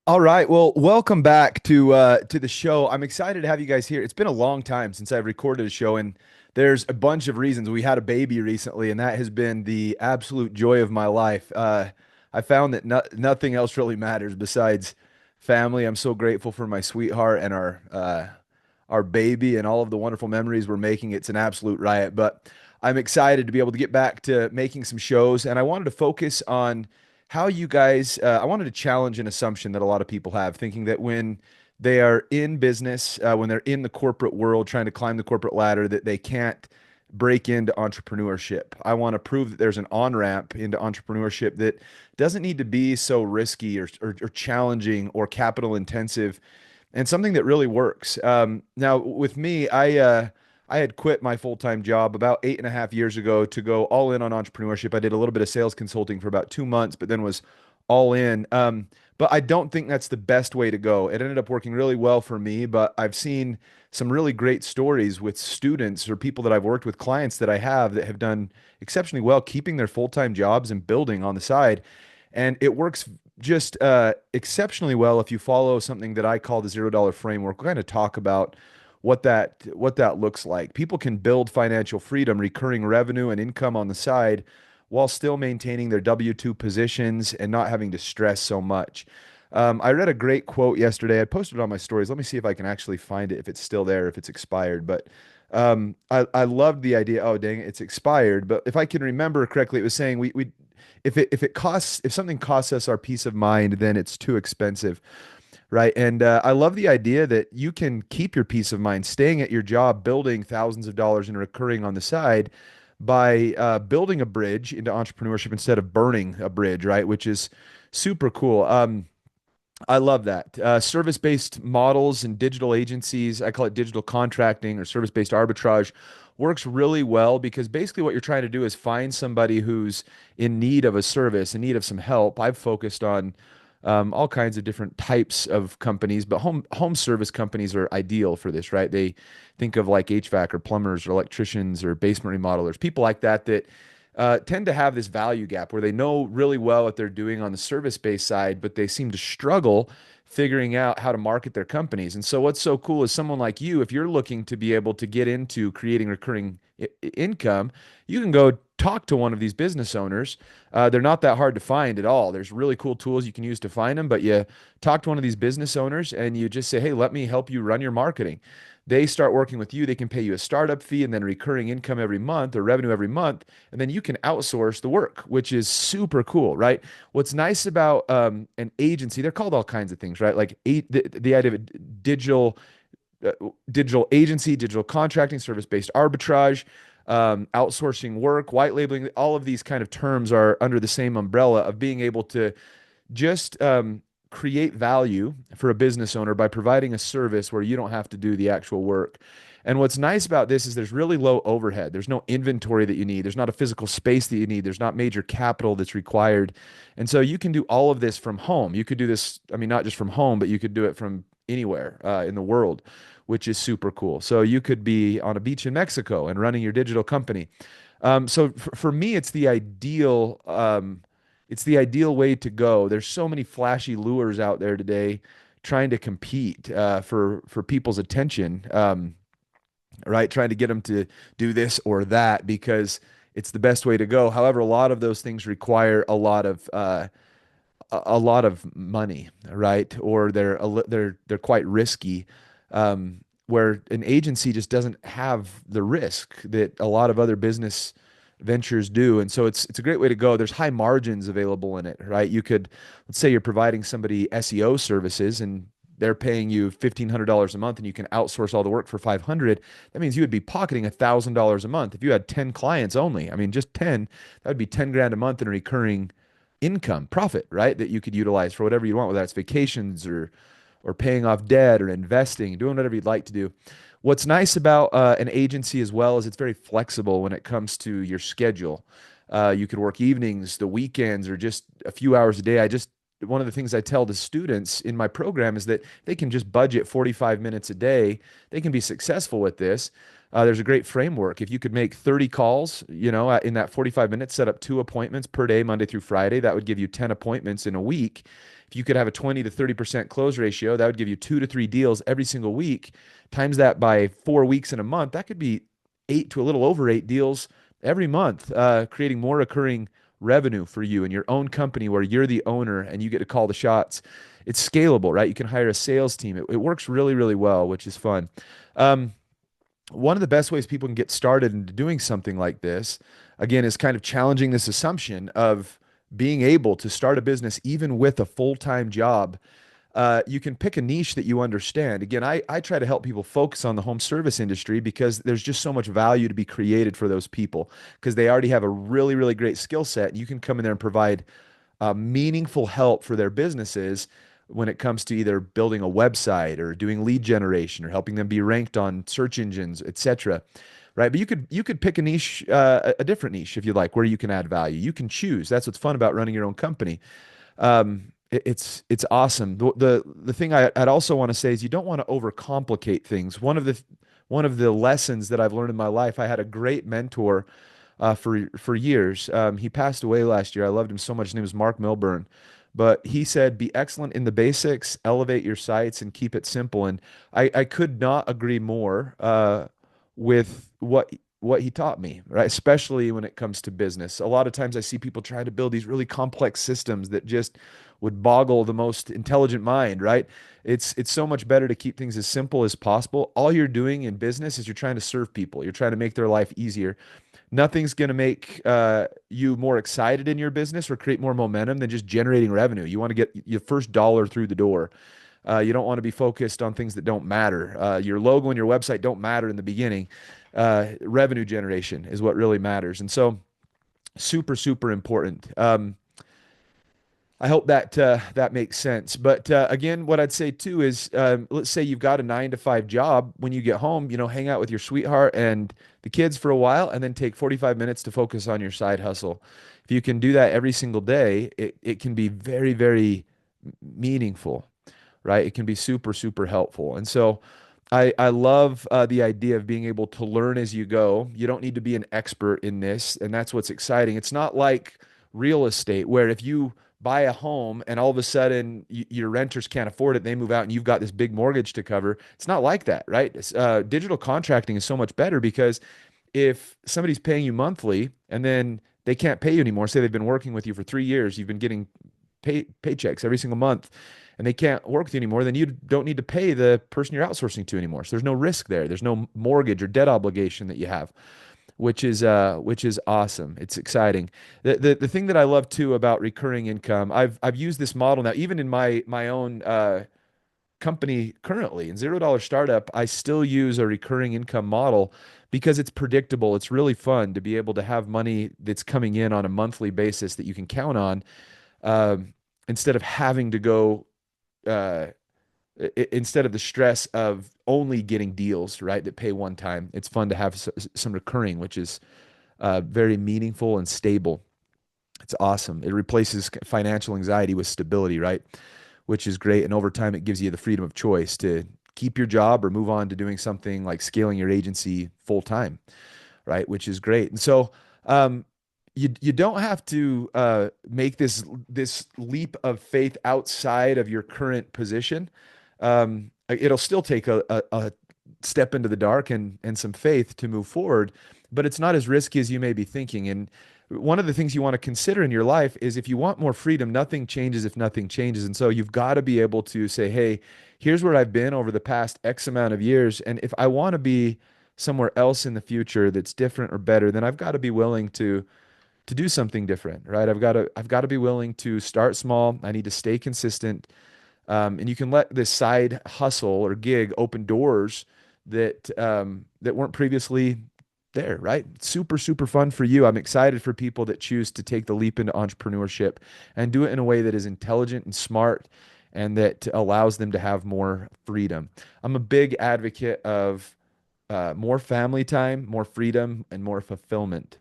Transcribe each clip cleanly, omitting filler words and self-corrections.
All right. Well, welcome back to the show. I'm excited to have you guys here. It's been a long time since I've recorded a show, and there's a bunch of reasons. We had a baby recently, and that has been the absolute joy of my life. I found that nothing else really matters besides family. I'm so grateful for my sweetheart and our baby and all of the wonderful memories we're making. It's an absolute riot, but I'm excited to be able to get back to making some shows, and I wanted to focus on how you guys, I wanted to challenge an assumption that a lot of people have, thinking that when they are in business, when they're in the corporate world, trying to climb the corporate ladder, that they can't break into entrepreneurship. I want to prove that there's an on-ramp into entrepreneurship that doesn't need to be so risky or challenging or capital intensive and something that really works. Now, with me, I had quit my full-time job about 8.5 years ago to go all in on entrepreneurship. I did a little bit of sales consulting for about 2 months, but then was all in. But I don't think that's the best way to go. It ended up working really well for me, but I've seen some really great stories with students or people that I've worked with, clients that I have that have done exceptionally well keeping their full-time jobs and building on the side. And it works just exceptionally well if you follow something that I call the $0 framework. We're going to talk about what that looks like. People can build financial freedom, recurring revenue and income on the side while still maintaining their W-2 positions and not having to stress so much. I read a great quote yesterday. I posted it on my stories. Let me see if I can actually find it, if it's still there, if it's expired. But I loved the idea. Oh, dang it, it's expired. But if I can remember correctly, it was saying we if something costs us our peace of mind, then it's too expensive, right? And I love the idea that you can keep your peace of mind staying at your job, building thousands of dollars in recurring on the side by building a bridge into entrepreneurship instead of burning a bridge, right? Which is super cool. I love that. Service-based models and digital agencies, I call it digital contracting or service-based arbitrage, works really well because basically what you're trying to do is find somebody who's in need of a service, in need of some help. I've focused on all kinds of different types of companies, but home service companies are ideal for this, right? They think of like HVAC or plumbers or electricians or basement remodelers, people like that that tend to have this value gap where they know really well what they're doing on the service-based side, but they seem to struggle figuring out how to market their companies. And so what's so cool is someone like you, if you're looking to be able to get into creating recurring income, you can go talk to one of these business owners. They're not that hard to find at all. There's really cool tools you can use to find them, but you talk to one of these business owners and you just say, "Hey, let me help you run your marketing." They start working with you. They can pay you a startup fee and then recurring income every month or revenue every month. And then you can outsource the work, which is super cool, right? What's nice about an agency, they're called all kinds of things, right? Like the idea of a uh, digital agency, digital contracting, service-based arbitrage, outsourcing work, white labeling, all of these kind of terms are under the same umbrella of being able to just create value for a business owner by providing a service where you don't have to do the actual work. And what's nice about this is there's really low overhead. There's no inventory that you need. There's not a physical space that you need. There's not major capital that's required. And so you can do all of this from home. You could do this, I mean, not just from home, but you could do it from anywhere in the world, which is super cool. So you could be on a beach in Mexico and running your digital company. So for me, it's the ideal way to go. There's so many flashy lures out there today trying to compete for people's attention, right? Trying to get them to do this or that because it's the best way to go. However, a lot of those things require a lot of money, right? Or they're quite risky. Where an agency just doesn't have the risk that a lot of other business ventures do. And so it's a great way to go. There's high margins available in it, right? You could, let's say you're providing somebody SEO services and they're paying you $1,500 a month and you can outsource all the work for 500. That means you would be pocketing $1,000 a month. If you had 10 clients only, I mean, just 10, that would be 10 grand a month in recurring income profit, right? That you could utilize for whatever you want, whether that's vacations or paying off debt or investing, doing whatever you'd like to do. What's nice about an agency as well is it's very flexible when it comes to your schedule. You could work evenings, the weekends, or just a few hours a day. one of the things I tell the students in my program is that they can just budget 45 minutes a day. They can be successful with this. There's a great framework. If you could make 30 calls, in that 45 minutes, set up 2 appointments per day, Monday through Friday, that would give you 10 appointments in a week. If you could have a 20 to 30% close ratio, that would give you 2 to 3 deals every single week. Times that by 4 weeks in a month, that could be 8 to a little over 8 deals every month, creating more recurring revenue for you and your own company where you're the owner and you get to call the shots. It's scalable, right? You can hire a sales team. It works really, really well, which is fun. Um, One of the best ways people can get started into doing something like this, again, is kind of challenging this assumption of being able to start a business even with a full-time job. You can pick a niche that you understand. Again, I try to help people focus on the home service industry because there's just so much value to be created for those people because they already have a really, really great skill set. And you can come in there and provide meaningful help for their businesses when it comes to either building a website or doing lead generation or helping them be ranked on search engines, etc. Right? But you could pick a niche, a different niche if you like, where you can add value. You can choose. That's what's fun about running your own company. It's awesome. The thing I'd also want to say is you don't want to overcomplicate things. One of the lessons that I've learned in my life, I had a great mentor for years. He passed away last year. I loved him so much. His name was Mark Milburn. But he said, be excellent in the basics, elevate your sites, and keep it simple. And I could not agree more with what he taught me, right? Especially when it comes to business. A lot of times I see people trying to build these really complex systems that just would boggle the most intelligent mind, right? It's so much better to keep things as simple as possible. All you're doing in business is you're trying to serve people. You're trying to make their life easier. Nothing's going to make you more excited in your business or create more momentum than just generating revenue. You want to get your first dollar through the door. You don't want to be focused on things that don't matter. Your logo and your website don't matter in the beginning. Revenue generation is what really matters. And so, super, super important. I hope that that makes sense. But again, what I'd say too is, let's say you've got a 9 to 5 job. When you get home, hang out with your sweetheart and the kids for a while, and then take 45 minutes to focus on your side hustle. If you can do that every single day, it can be very, very meaningful, right? It can be super, super helpful. And so I love the idea of being able to learn as you go. You don't need to be an expert in this, and that's what's exciting. It's not like real estate where if you buy a home and all of a sudden your renters can't afford it, they move out and you've got this big mortgage to cover. It's not like that, right? Digital contracting is so much better because if somebody's paying you monthly and then they can't pay you anymore, say they've been working with you for 3 years, you've been getting paychecks every single month, and they can't work with you anymore, then you don't need to pay the person you're outsourcing to anymore. So there's no risk there. There's no mortgage or debt obligation that you have, which is awesome. It's exciting. The thing that I love too about recurring income, I've used this model now, even in my own company currently in $0 startup. I still use a recurring income model because it's predictable. It's really fun to be able to have money that's coming in on a monthly basis that you can count on, instead of having to go uh, instead of the stress of only getting deals, right, that pay one time. It's fun to have some recurring, which is very meaningful and stable. It's awesome. It replaces financial anxiety with stability, right? Which is great. And over time, it gives you the freedom of choice to keep your job or move on to doing something like scaling your agency full time, right? Which is great. And so, you don't have to make this leap of faith outside of your current position. It'll still take a step into the dark and some faith to move forward, but it's not as risky as you may be thinking. And one of the things you want to consider in your life is if you want more freedom, nothing changes if nothing changes. And so you've got to be able to say, hey, here's where I've been over the past X amount of years. And if I want to be somewhere else in the future that's different or better, then I've got to be willing to do something different, right? I've got to be willing to start small. I need to stay consistent. And you can let this side hustle or gig open doors that weren't previously there, right? Super, super fun for you. I'm excited for people that choose to take the leap into entrepreneurship and do it in a way that is intelligent and smart and that allows them to have more freedom. I'm a big advocate of more family time, more freedom, and more fulfillment.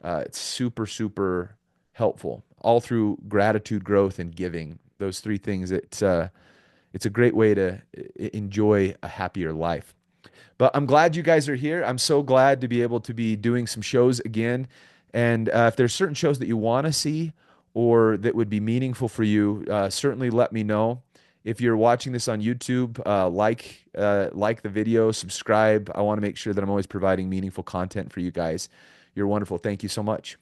It's super, super helpful. all through gratitude, growth, and giving. Those three things. It's a great way to enjoy a happier life. But I'm glad you guys are here. I'm so glad to be able to be doing some shows again. And if there's certain shows that you want to see or that would be meaningful for you, certainly let me know. If you're watching this on YouTube, like the video, subscribe. I want to make sure that I'm always providing meaningful content for you guys. You're wonderful. Thank you so much.